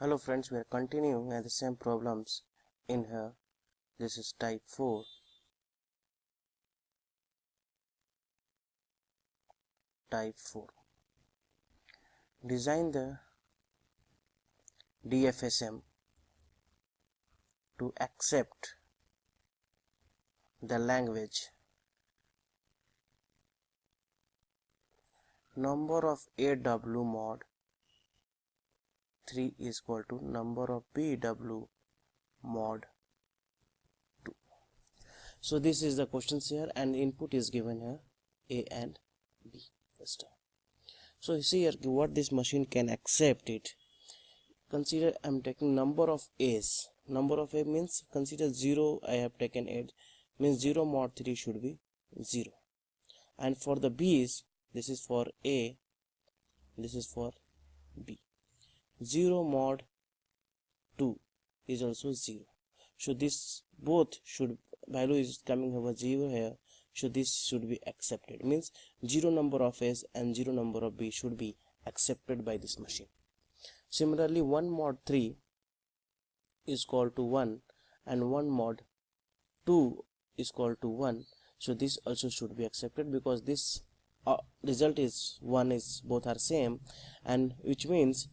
Hello friends, we are continuing the same problems in here. This is type 4. Type 4. Design the DFSM to accept the language. Number of AW mod 3 is equal to number of BW mod 2. So this is the questions here, and input is given here A and B. So you see here what this machine can accept it. Consider I am taking number of A's. Number of A means consider 0. I have taken 8, means 0 mod 3 should be 0. And for the B's, this is for A, this is for B. 0 mod 2 is also 0. So this both should value is coming over 0 here. So this should be accepted, means 0 number of A's and 0 number of B should be accepted by this machine. Similarly, 1 mod 3 is equal to 1 and 1 mod 2 is equal to 1. So this also should be accepted because this result is 1 is both are same, and which means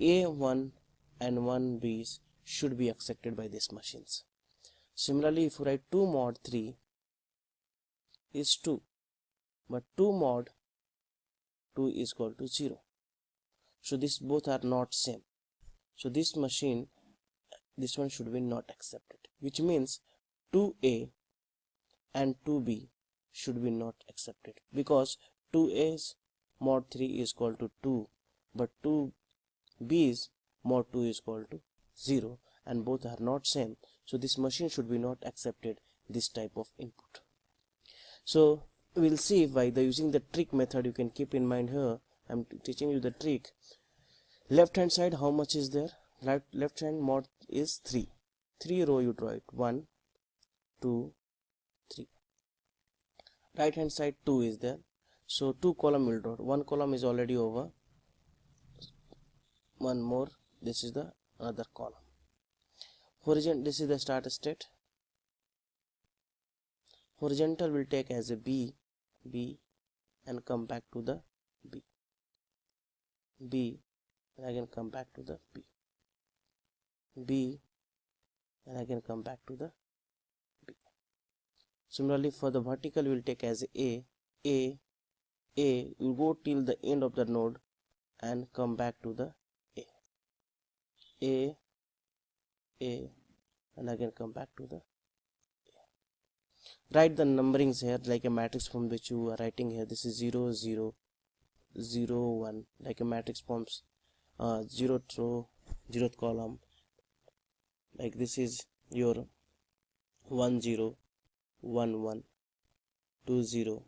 A1 and 1B should be accepted by these machines. Similarly, if you write 2 mod 3 is 2, but 2 mod 2 is equal to 0. So these both are not same. So this machine, this one should be not accepted, which means 2A and 2B should be not accepted because 2A's mod 3 is equal to 2, but 2B's mod 2 is equal to 0, and both are not same. So this machine should be not accepted this type of input. So we'll see by using the trick method. You can keep in mind here, I'm teaching you the trick. Left hand side, how much is there? Left hand mod is 3 row you draw it, 1 2 3. Right hand side 2 is there, so 2 column will draw. 1 column is already over, one more, this is the other column. Horizontal, this is the start state. Horizontal will take as a B and come back to the B and again come back to the B and again come back to the B. Similarly, for the vertical will take as A will go till the end of the node and come back to the A and again come back to the A. Write the numberings here like a matrix form which you are writing here. This is 0 0 0 1, like a matrix forms, 0th row 0th column, like this is your 1 0 1 1 2 0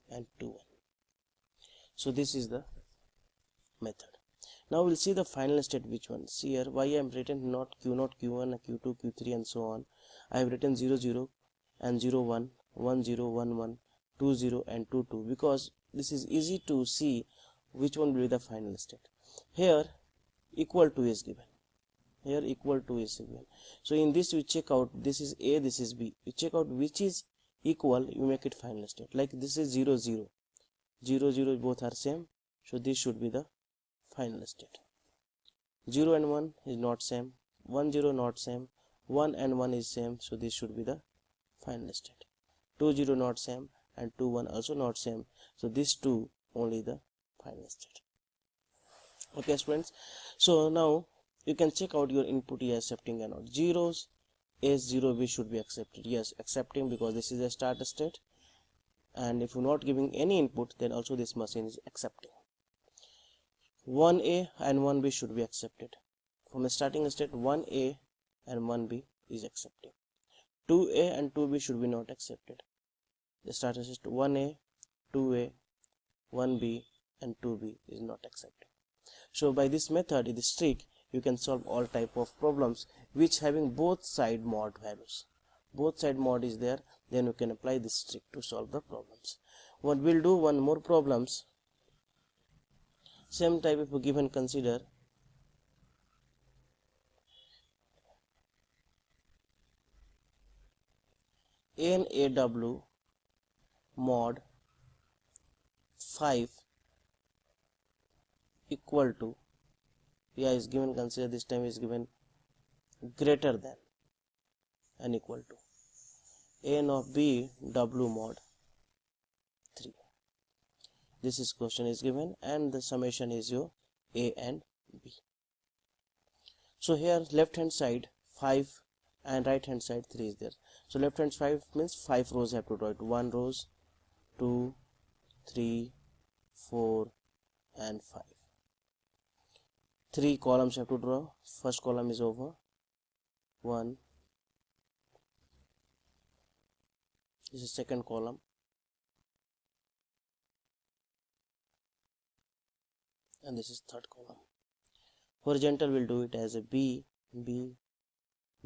and 2 1. So this is the method. Now we'll see the final state, which one. See here why I am written not Q0, Q1, Q2, Q3 and so on. I have written 0 0 and 0 1, 1 0 1 1, 2 0 and 2 2, because this is easy to see which one will be the final state. Here equal to is given, here equal to is given. So in this we check out, this is A, this is B, you check out which is equal, you make it final state. Like this is 0 0 0 0, both are same, so this should be the final state. 0 and 1 is not same, 1 0 not same, 1 and 1 is same, so this should be the final state. 2 0 not same and 2 1 also not same, so this 2 only the final state. Okay students, so now you can check out your input is accepting or not. Zeros is 0 B should be accepted, yes, accepting, because this is a start state, and if you're not giving any input, then also this machine is accepting. 1A and 1B should be accepted. From the starting state, 1A and 1B is accepting. 2A and 2B should be not accepted. The starter state 1A, 2A, 1B and 2B is not accepted. So by this method, in this trick, you can solve all type of problems which having both side mod values. Both side mod is there, then you can apply this trick to solve the problems. What we'll do one more problems. Same type if we given, consider NAW mod 5 equal to, is given, consider this time is given greater than and equal to n of b w mod 3. This is question is given and the summation is your a and b. So here left hand side 5 and right hand side 3 is there. So left hand 5 means 5 rows have to draw it. 1 rows, 2, 3, 4 and 5. 3 columns have to draw. First column is over. 1. This is second column. And this is third column. Horizontal will do it as a B, B,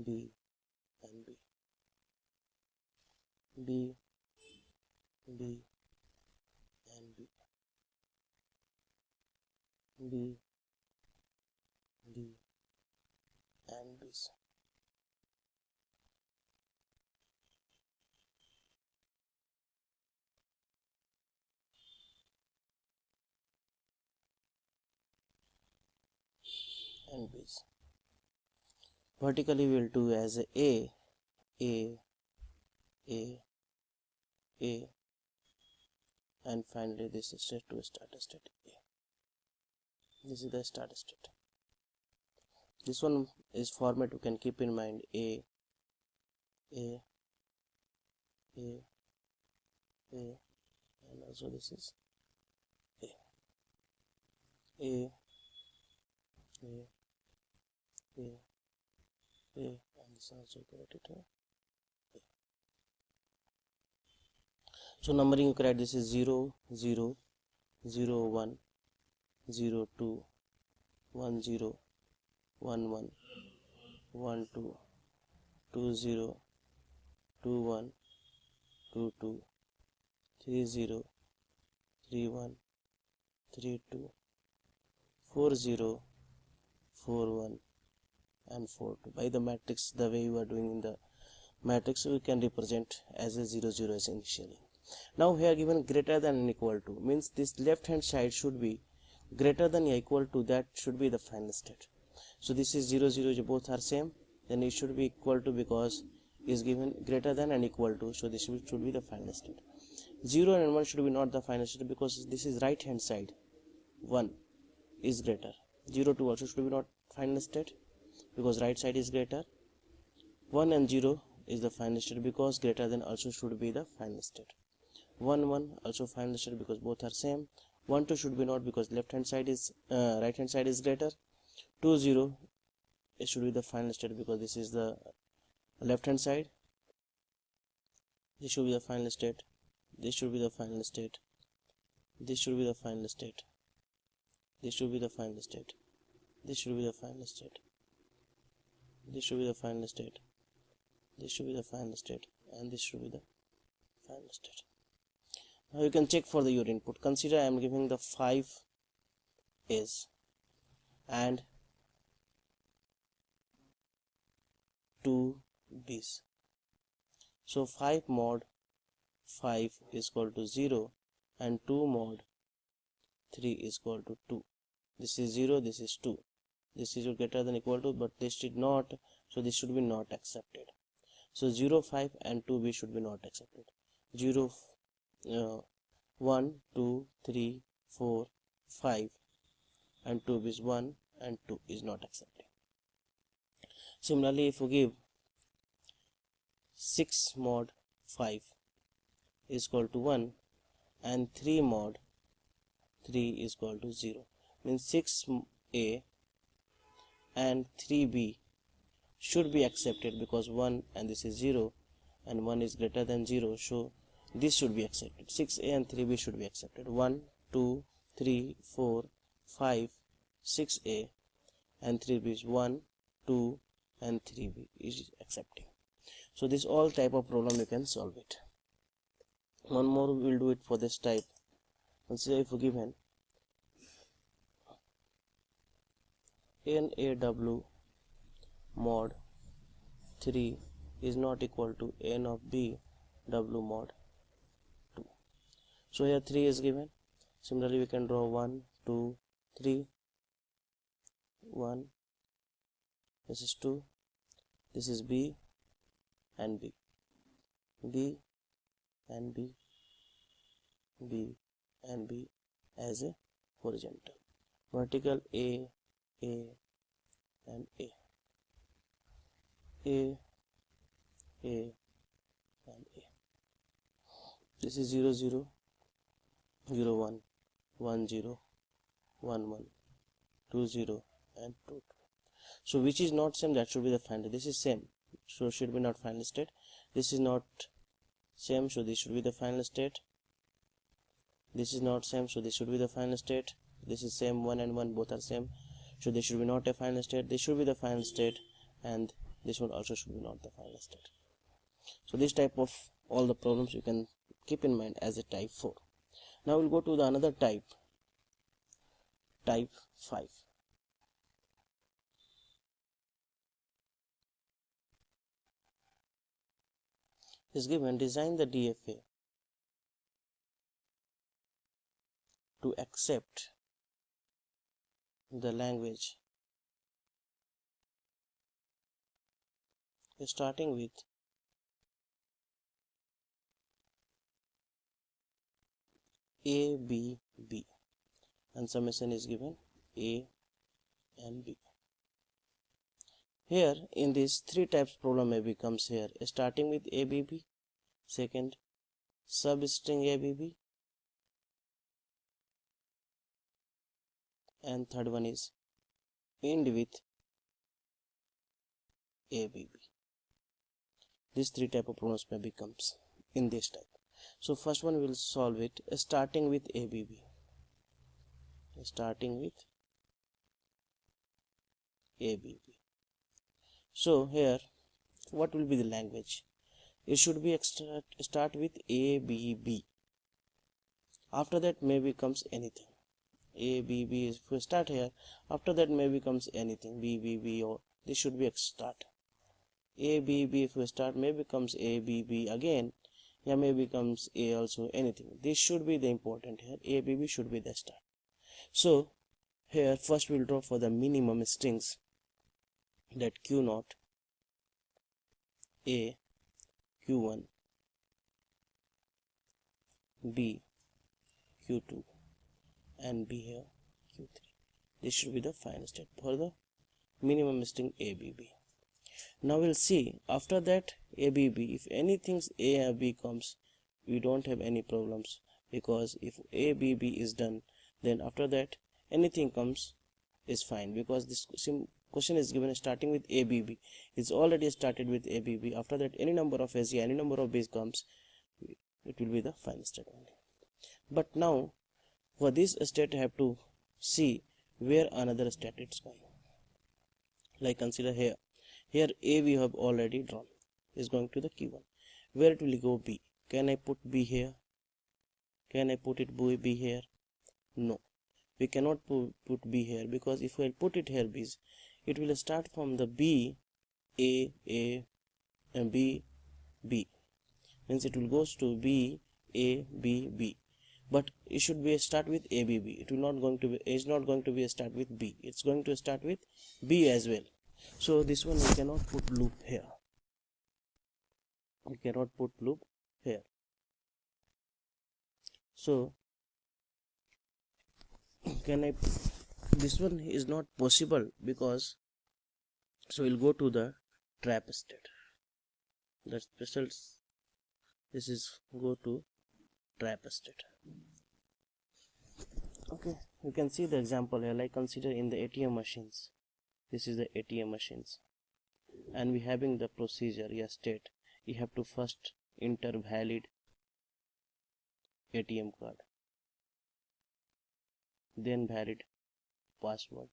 B and B. B, B and B. B, B and B. And B's. Vertically we will do as A, A, A, A, and finally this is set to starter state A. This is the starter state. This one is format you can keep in mind: A, A, A, A, and also this is A, A, A, A, A, and this also correct it here. A. So numbering you correct, this is 0, 0, 0, 1, 0, 2, 1, 0, 1, 1, 1, 2, 2, 0, 2, 1, 2, 2, 3, 0, 3, 1, 3, 2, 4, 0, 4, 1 and 4, 2. By the matrix, the way you are doing in the matrix, we can represent as a 0, 0 as initially. Now here given greater than and equal to means this left hand side should be greater than or equal to, that should be the final state. So this is 0, 0, both are same, then it should be equal to because is given greater than and equal to, so this should be the final state. 0 and 1 should be not the final state because this is right hand side, 1 is greater. 0, 2 also should be not final state because right side is greater. 1 and 0 is the final state because greater than also should be the final state. 1, 1 also final state because both are same. 1, 2 should be not because left hand side is right hand side is greater. 2, 0 it should be the final state because this is the left hand side. This should be the final state. This should be the final state. This should be the final state. This should be the final state. This should be the final state. This should be the final state. This should be the final state, and this should be the final state. Now you can check for the your input. Consider I am giving the 5 A's and 2 B's. So 5 mod 5 is equal to 0 and 2 mod 3 is equal to 2. This is 0, this is 2. This is greater than equal to, but this did not, so this should be not accepted. So 0, 5 and 2B should be not accepted. 0, 1, 2, 3, 4, 5 and 2B is 1 and 2 is not accepted. Similarly, if you give 6 mod 5 is equal to 1 and 3 mod 3 is equal to 0, means 6A and 3B should be accepted because 1 and this is 0 and 1 is greater than 0, so this should be accepted. 6A and 3B should be accepted. 1, 2, 3, 4, 5, 6A and 3B is 1, 2 and 3B is accepting. So this all type of problem you can solve it. One more we will do it for this type. Consider if given NAW mod 3 is not equal to n of b W mod 2. So here 3 is given. Similarly, we can draw 1, 2, 3. 1, this is 2, this is B and B, B and B, B and B as a horizontal. Vertical A and A, A and A. This is 0, 0, 0, 1, 1, 0, 1, 1, 2, 0 and 2, 2. So which is not same, that should be the final. This is same, so should be not final state. This is not same, so this should be the final state. This is not same, so this should be the final state. This is same, 1 and 1 both are same, so this should be not a final state. This should be the final state, and this one also should be not the final state. So this type of all the problems you can keep in mind as a type 4. Now we'll go to the another type 5. Is given, design the DFA to accept the language starting with A, B, B, and summation is given A and B. Here in these three types problem A becomes here starting with ABB, second substring ABB, and third one is end with ABB. These three type of problems may becomes in this type. So first one will solve it starting with ABB, starting with ABB. So here what will be the language? It should be start with ABB. After that maybe comes anything. ABB is, if we start here, after that maybe comes anything, BBB, or this should be a start. ABB, if we start, maybe comes ABB again, yeah, maybe comes A also, anything. This should be the important here. ABB should be the start. So here first we'll draw for the minimum strings, that Q0, A, Q1, B, Q2, and B here Q3. This should be the final state for the minimum string ABB. Now we'll see after that ABB, if anything A or B comes, we don't have any problems, because if ABB is done, then after that anything comes is fine, because this question is given starting with ABB. It's already started with ABB. After that any number of AC, any number of B's comes, it will be the final state only. But now for this state I have to see where another state is going. Like consider here A we have already drawn, is going to the Q1. Where it will go B? Can I put B here? Can I put it B here? No, we cannot put B here, because if I put it here B, it will start from the B, A and B, means it will goes to B, A, B, but it should be a start with ABB. It will not going to be, it's not going to be a start with B, it's going to start with B as well. So this one we cannot put loop here, we cannot put loop here. So this one is not possible, because so we'll go to the trap state. The special, this is go to trap state. Okay, you can see the example here. Like consider in the ATM machines, this is the ATM machines, and we having the procedure, state. You have to first enter valid ATM card, then valid password,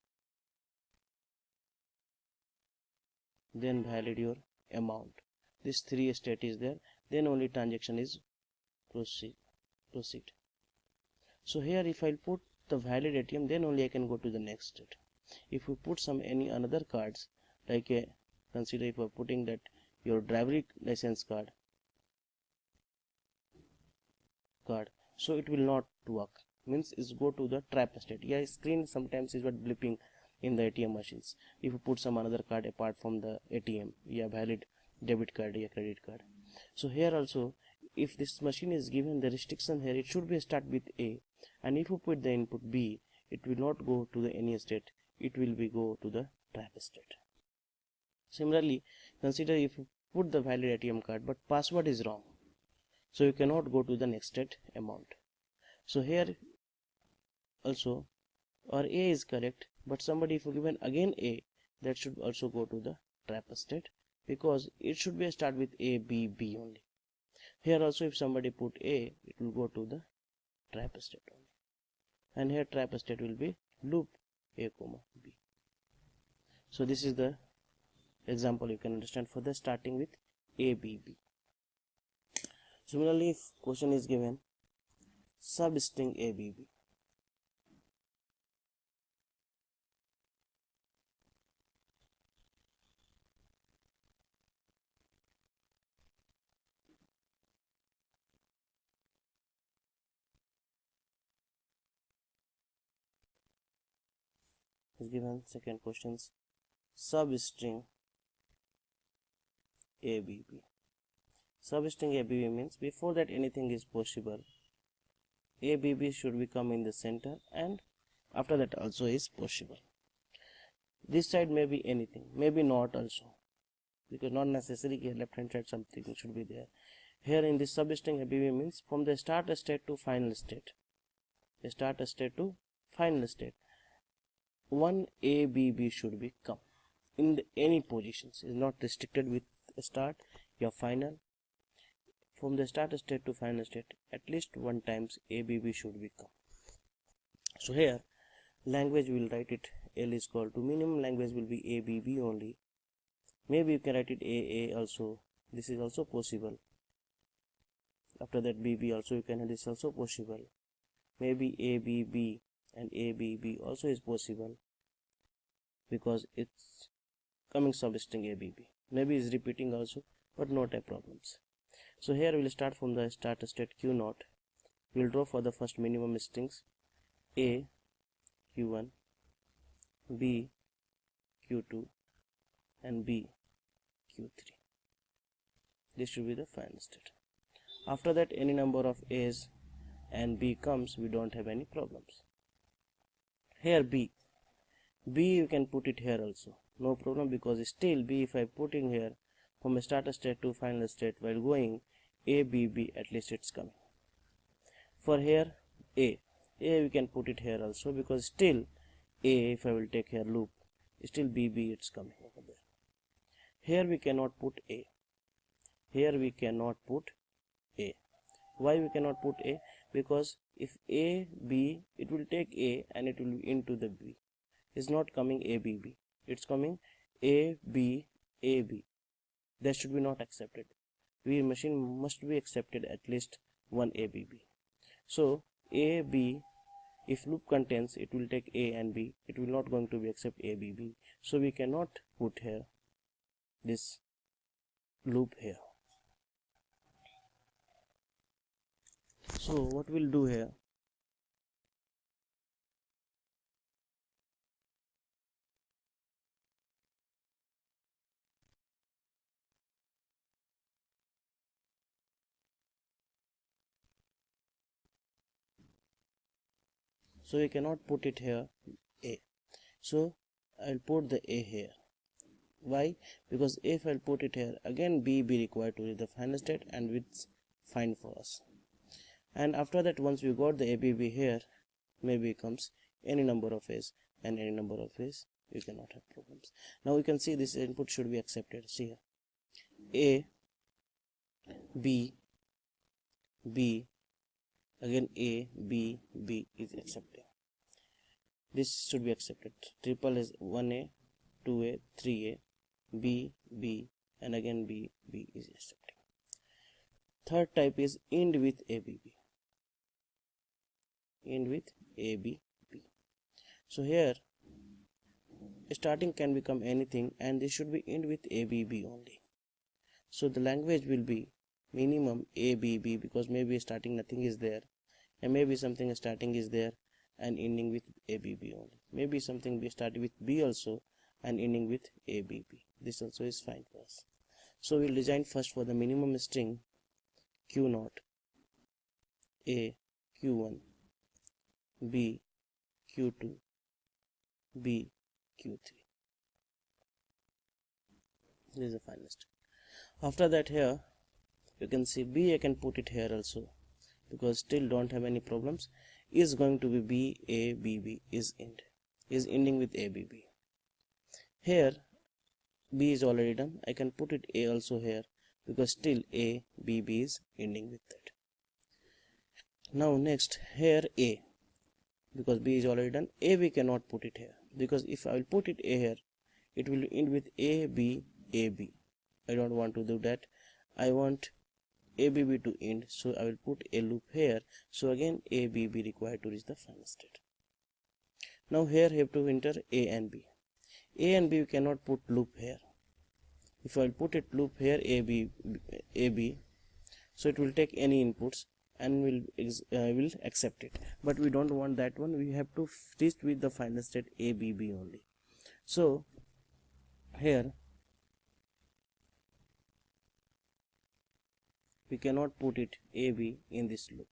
then valid your amount. This three state is there, then only transaction is proceed. So here if I put the valid ATM, then only I can go to the next state. If we put some any another cards, like consider if we're putting that your driver license card, card, so it will not work, means is go to the trap state. Yeah, screen sometimes is what blipping in the ATM machines if you put some another card apart from the ATM, yeah, valid debit card, yeah, credit card. So here also, if this machine is given the restriction here, it should be start with A, and if you put the input B, it will not go to the any state, it will be go to the trap state. Similarly, consider if you put the valid ATM card but password is wrong, so you cannot go to the next state amount. So here also, or A is correct, but somebody if you given again A, that should also go to the trap state, because it should be start with A, B, B only. Here also if somebody put A, it will go to the trap state only, and here trap state will be loop A comma B. So this is the example you can understand for the starting with A, B, B. Similarly, if question is given substring A, B, B, is given second questions substring ABB. Substring ABB means before that anything is possible, ABB should become in the center, and after that also is possible. This side may be anything, maybe not also, because not necessarily here left hand side something should be there. Here in this substring ABB means from the start state to final state, start state to final state, one ABB should be come in the any positions, is not restricted with start your final. From the start state to final state, at least one times ABB should be come. So here language will write it L is equal to minimum language will be ABB only. Maybe you can write it AA also, this is also possible. After that BB also you can have, this also possible. Maybe ABB and ABB also is possible, because it's coming substring ABB. Maybe is repeating also, but not a problems. So here we'll start from the start state Q0. We'll draw for the first minimum strings A Q1, B Q2, and B Q3. This should be the final state. After that any number of A's and B comes, we don't have any problems. Here B you can put it here also, no problem, because still B if I put in here from a starter state to final state while going ABB, at least it's coming. For here A we can put it here also, because still A if I will take here loop, still BB it's coming over there. Here we cannot put A, here we cannot put A. Why we cannot put A? Because if A B, it will take A and it will be into the B. It's not coming ABB, it's coming AB AB. That should be not accepted. We machine must be accepted at least one ABB. So AB, if loop contains, it will take A and B, it will not going to be accept ABB. So we cannot put here this loop here. So what we'll do here, so we cannot put it here A, so I'll put the A here. Why? Because if I'll put it here, again B be required to read the final state, and it's fine for us. And after that, once we got the ABB here, maybe comes any number of A's and any number of A's, you cannot have problems. Now we can see this input should be accepted. See here, A B B, again A B B is accepting. This should be accepted. Triple is 1A, 2A, 3A, B B, and again B B is accepting. Third type is end with ABB. End with ABB. So here starting can become anything, and this should be end with ABB only. So the language will be minimum A B B, because maybe starting nothing is there, and maybe something starting is there and ending with ABB only. Maybe something be starting with B also and ending with ABB. This also is fine for us. So we'll design first for the minimum string Q0, A Q1, B Q2, B Q3. This is the final string. After that, here you can see B, I can put it here also, because still don't have any problems. Is going to be B A B B, is ending with ABB. Here B is already done. I can put it A also here, because still A B B is ending with that. Now next, here A, because B is already done. A we cannot put it here, because if I will put it A here, it will end with A B A B. I don't want to do that. I want ABB to end, so I will put a loop here. So again ABB required to reach the final state. Now here I have to enter A and B. A and B we cannot put loop here. If I will put it loop here AB, so it will take any inputs and will accept it. But we don't want that one. We have to reach with the final state ABB only. So here we cannot put it AB in this loop.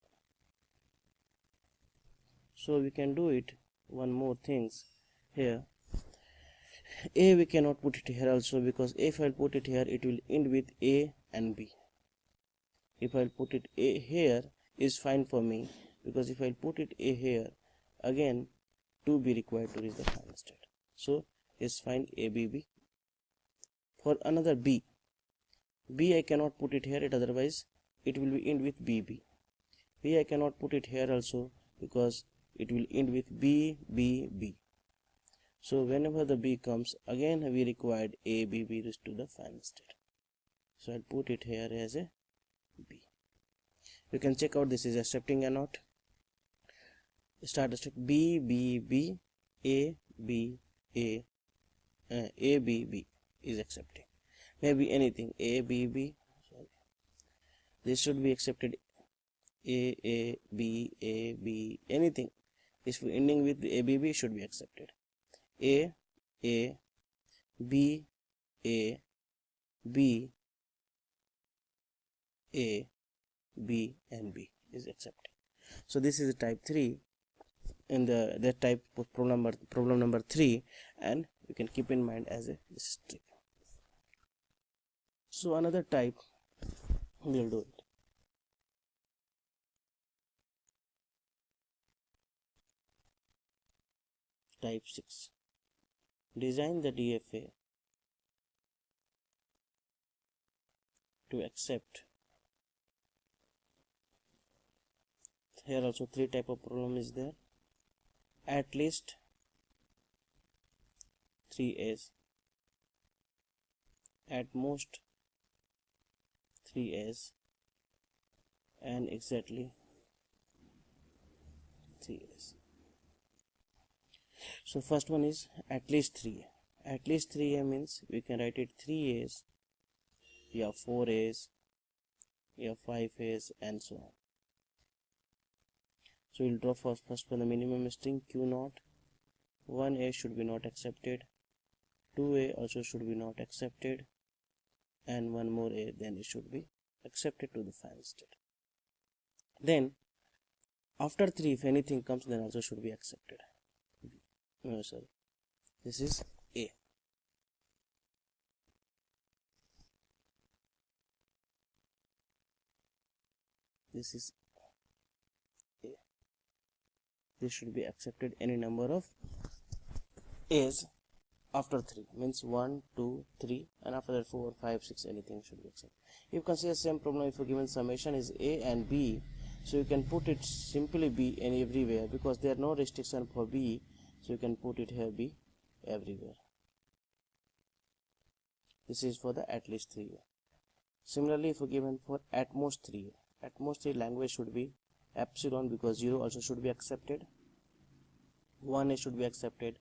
So we can do it one more things here. A we cannot put it here also, because if I put it here it will end with A and B. If I put it A here is fine for me, because if I put it A here, again 2B required to reach the final state. So is fine ABB. For another B I cannot put it here, otherwise it will be end with BB. B I cannot put it here also, because it will end with BBB. So whenever the B comes, again we required ABB reach to the final state. So I'll put it here as a B. You can check out this is accepting or not. Start the string B B B A B A A B B is accepting. Maybe anything A B B. Sorry. This should be accepted. A B anything. If ending with ABB should be accepted. A B A B A B and B is accepted. So this is type 3 in the type of problem number 3, and you can keep in mind as a string. So another type we'll do it. Type 6. Design the DFA to accept. Here also 3 type of problem is there. At least 3 A's, at most 3 A's, and exactly 3 A's. So first one is at least 3A. At least 3A means we can write it 3 A's, yeah 4 A's, yeah 5 A's, and so on. So we'll draw first for the minimum string Q0. 1A should be not accepted, 2A also should be not accepted, and one more A, then it should be accepted to the final state. Then after 3, if anything comes, then also should be accepted. No, sorry, this is A. This is A. This should be accepted any number of A's after 3, means 1, 2, 3, and after that 4, 5, 6, anything should be accepted. You can see the same problem if a given summation is A and B, so you can put it simply B in everywhere, because there are no restriction for B, so you can put it here B everywhere. This is for the at least 3A. Similarly, if given for at most 3A, at most 3 language should be epsilon, because 0 also should be accepted, 1A should be accepted,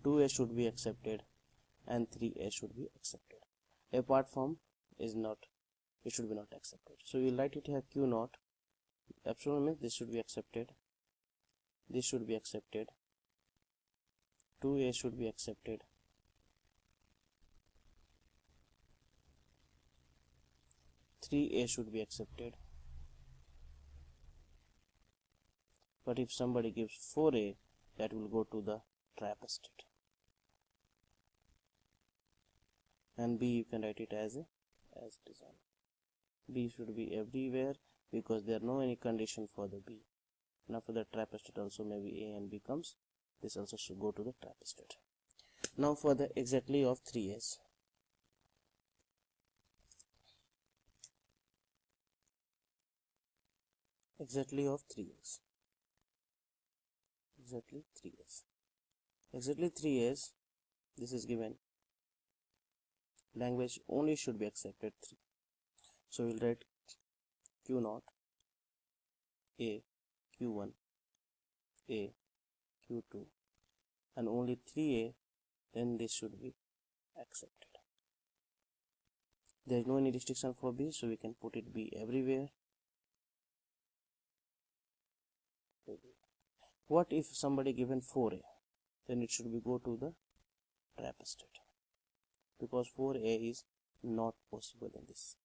2A should be accepted, and 3A should be accepted. Apart from is not it should be not accepted. So you will write it here q naught epsilon means this should be accepted, this should be accepted, 2a should be accepted, 3a should be accepted. But if somebody gives 4a, that will go to the trap state. And b you can write it as it is on. B should be everywhere because there are no any condition for the B. Now for the trap state also maybe A and B comes. This also should go to the trap state. Now for the exactly of 3A's. Exactly of 3A's. Exactly 3A's. Exactly 3A's. This is given. Language only should be accepted 3. So we'll write Q naught A Q1 A Q2 and only 3A, then this should be accepted. There is no any restriction for B, so we can put it B everywhere. What if somebody given 4A? Then it should be go to the trap state because 4A is not possible in this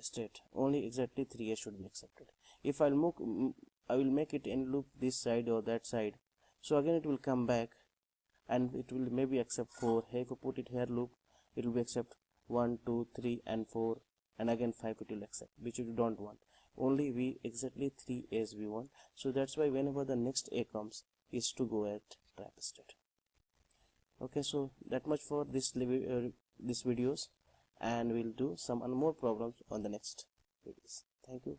state. Only exactly 3A should be accepted. If I will make it in loop this side or that side, so again it will come back and it will maybe accept 4. If you put it here loop, it will be accept 1 2 3 and 4 and again 5 it will accept, which we don't want. Only we exactly 3 A's we want. So that's why whenever the next A comes is to go at trap state. Okay, so that much for this videos, and we'll do some more problems on the next videos. Thank you.